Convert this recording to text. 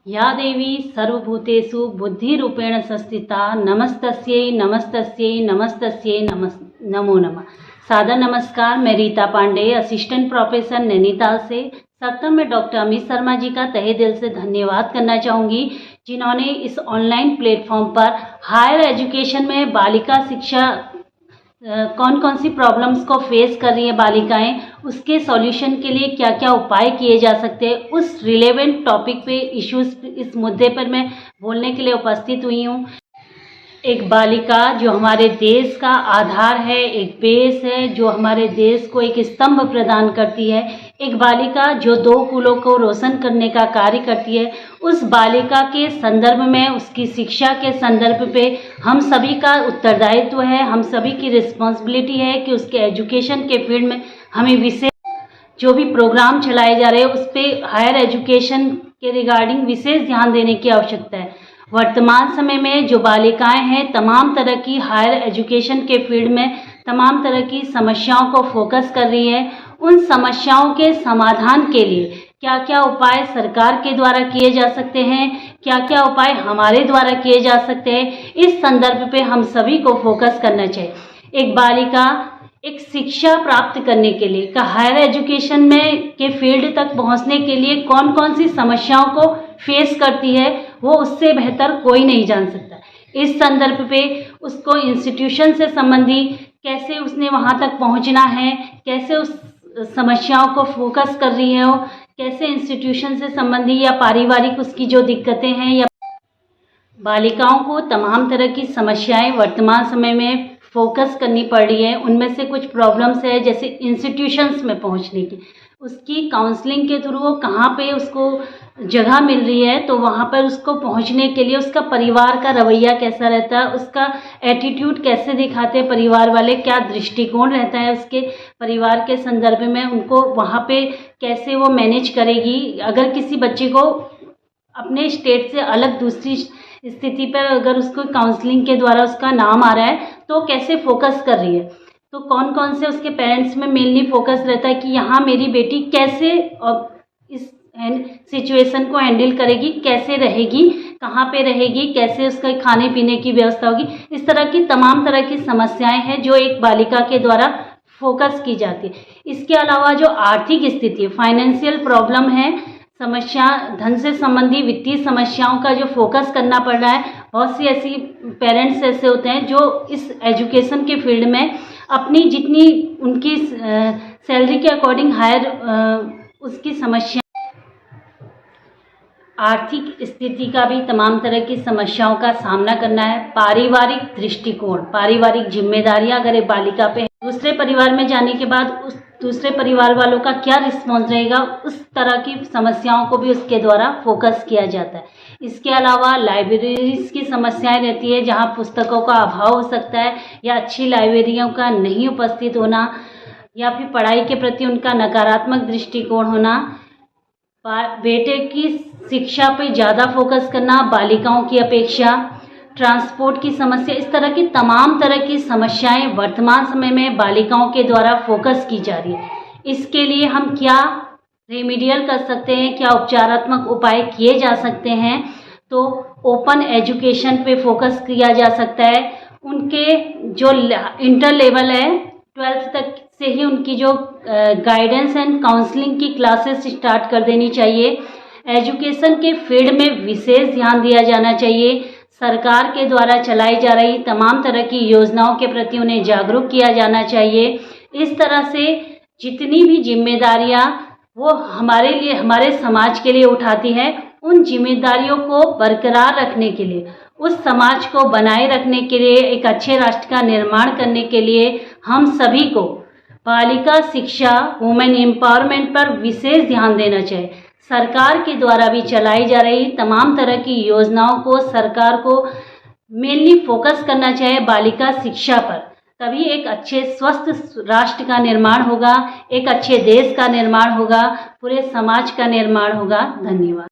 या देवी सर्वभूतेषु बुद्धिरूपेण संस्थिता नमस्तस्यै नमस्तस्यै नमस्तस्यै नमो नमः। सादर नमस्कार। मैं रीता पांडे, असिस्टेंट प्रोफेसर नैनीताल से। सबसे मैं डॉक्टर अमित शर्मा जी का तहे दिल से धन्यवाद करना चाहूँगी, जिन्होंने इस ऑनलाइन प्लेटफॉर्म पर हायर एजुकेशन में बालिका शिक्षा कौन कौन सी प्रॉब्लम्स को फेस कर रही है बालिकाएं, उसके सॉल्यूशन के लिए क्या क्या उपाय किए जा सकते हैं, उस रिलेवेंट टॉपिक पे इश्यूज इस मुद्दे पर मैं बोलने के लिए उपस्थित हुई हूँ। एक बालिका जो हमारे देश का आधार है, एक बेस है, जो हमारे देश को एक स्तंभ प्रदान करती है, एक बालिका जो दो कुलों को रोशन करने का कार्य करती है, उस बालिका के संदर्भ में, उसकी शिक्षा के संदर्भ पे हम सभी का उत्तरदायित्व है, हम सभी की रिस्पॉन्सिबिलिटी है कि उसके एजुकेशन के फील्ड में हमें विशेष जो भी प्रोग्राम चलाए जा रहे हैं उस पर हायर एजुकेशन के रिगार्डिंग विशेष ध्यान देने की आवश्यकता है। वर्तमान समय में जो बालिकाएं हैं, तमाम तरह की हायर एजुकेशन के फील्ड में तमाम तरह की समस्याओं को फोकस कर रही है। उन समस्याओं के समाधान के लिए क्या क्या उपाय सरकार के द्वारा किए जा सकते हैं, क्या क्या उपाय हमारे द्वारा किए जा सकते हैं, इस संदर्भ पे हम सभी को फोकस करना चाहिए। एक बालिका एक शिक्षा प्राप्त करने के लिए हायर एजुकेशन में के फील्ड तक पहुंचने के लिए कौन कौन सी समस्याओं को फेस करती है, वो उससे बेहतर कोई नहीं जान सकता। इस संदर्भ पे उसको इंस्टीट्यूशन से संबंधी कैसे उसने वहां तक पहुंचना है, कैसे उस समस्याओं को फोकस कर रही है, वो कैसे इंस्टीट्यूशन से संबंधी या पारिवारिक उसकी जो दिक्कतें हैं, या बालिकाओं को तमाम तरह की समस्याएं वर्तमान समय में फोकस करनी पड़ रही है। उनमें से कुछ प्रॉब्लम्स है, जैसे इंस्टीट्यूशंस में पहुंचने की, उसकी काउंसलिंग के थ्रू वो कहाँ पे उसको जगह मिल रही है, तो वहाँ पर उसको पहुँचने के लिए उसका परिवार का रवैया कैसा रहता है, उसका एटीट्यूड कैसे दिखाते हैं परिवार वाले, क्या दृष्टिकोण रहता है उसके परिवार के संदर्भ में, उनको वहाँ पे कैसे वो मैनेज करेगी। अगर किसी बच्चे को अपने स्टेट से अलग दूसरी स्थिति पर अगर उसको काउंसलिंग के द्वारा उसका नाम आ रहा है, तो कैसे फोकस कर रही है, तो कौन कौन से उसके पेरेंट्स में मेनली फोकस रहता है कि यहाँ मेरी बेटी कैसे इस सिचुएशन को हैंडल करेगी, कैसे रहेगी, कहाँ पे रहेगी, कैसे उसका खाने पीने की व्यवस्था होगी। इस तरह की तमाम तरह की समस्याएं हैं जो एक बालिका के द्वारा फोकस की जाती है। इसके अलावा जो आर्थिक स्थिति है, फाइनेंशियल प्रॉब्लम है, समस्या, धन से संबंधी वित्तीय समस्याओं का जो फोकस करना पड़ रहा है। बहुत सी ऐसी पेरेंट्स ऐसे होते हैं जो इस एजुकेशन के फील्ड में अपनी जितनी उनकी सैलरी के अकॉर्डिंग हायर उसकी समस्या, आर्थिक स्थिति का भी तमाम तरह की समस्याओं का सामना करना है। पारिवारिक दृष्टिकोण, पारिवारिक जिम्मेदारियां अगर एक बालिका पे, दूसरे परिवार में जाने के बाद उस दूसरे परिवार वालों का क्या रिस्पॉन्स रहेगा, उस तरह की समस्याओं को भी उसके द्वारा फोकस किया जाता है। इसके अलावा लाइब्रेरीज की समस्याएं रहती है, जहां पुस्तकों का अभाव हो सकता है, या अच्छी लाइब्रेरियों का नहीं उपस्थित होना, या फिर पढ़ाई के प्रति उनका नकारात्मक दृष्टिकोण होना, बेटे की शिक्षा पे ज़्यादा फोकस करना बालिकाओं की अपेक्षा, ट्रांसपोर्ट की समस्या, इस तरह की तमाम तरह की समस्याएं वर्तमान समय में बालिकाओं के द्वारा फोकस की जा रही है। इसके लिए हम क्या रेमिडियल कर सकते हैं, क्या उपचारात्मक उपाय किए जा सकते हैं, तो ओपन एजुकेशन पे फोकस किया जा सकता है। उनके जो इंटर लेवल है, 12th तक से ही उनकी जो गाइडेंस एंड काउंसलिंग की क्लासेस स्टार्ट कर देनी चाहिए। एजुकेशन के फील्ड में विशेष ध्यान दिया जाना चाहिए। सरकार के द्वारा चलाई जा रही तमाम तरह की योजनाओं के प्रति उन्हें जागरूक किया जाना चाहिए। इस तरह से जितनी भी जिम्मेदारियां वो हमारे लिए, हमारे समाज के लिए उठाती है, उन जिम्मेदारियों को बरकरार रखने के लिए, उस समाज को बनाए रखने के लिए, एक अच्छे राष्ट्र का निर्माण करने के लिए हम सभी को बालिका शिक्षा, वुमेन एम्पावरमेंट पर विशेष ध्यान देना चाहिए। सरकार के द्वारा भी चलाई जा रही तमाम तरह की योजनाओं को सरकार को मेनली फोकस करना चाहिए बालिका शिक्षा पर, तभी एक अच्छे स्वस्थ राष्ट्र का निर्माण होगा, एक अच्छे देश का निर्माण होगा, पूरे समाज का निर्माण होगा। धन्यवाद।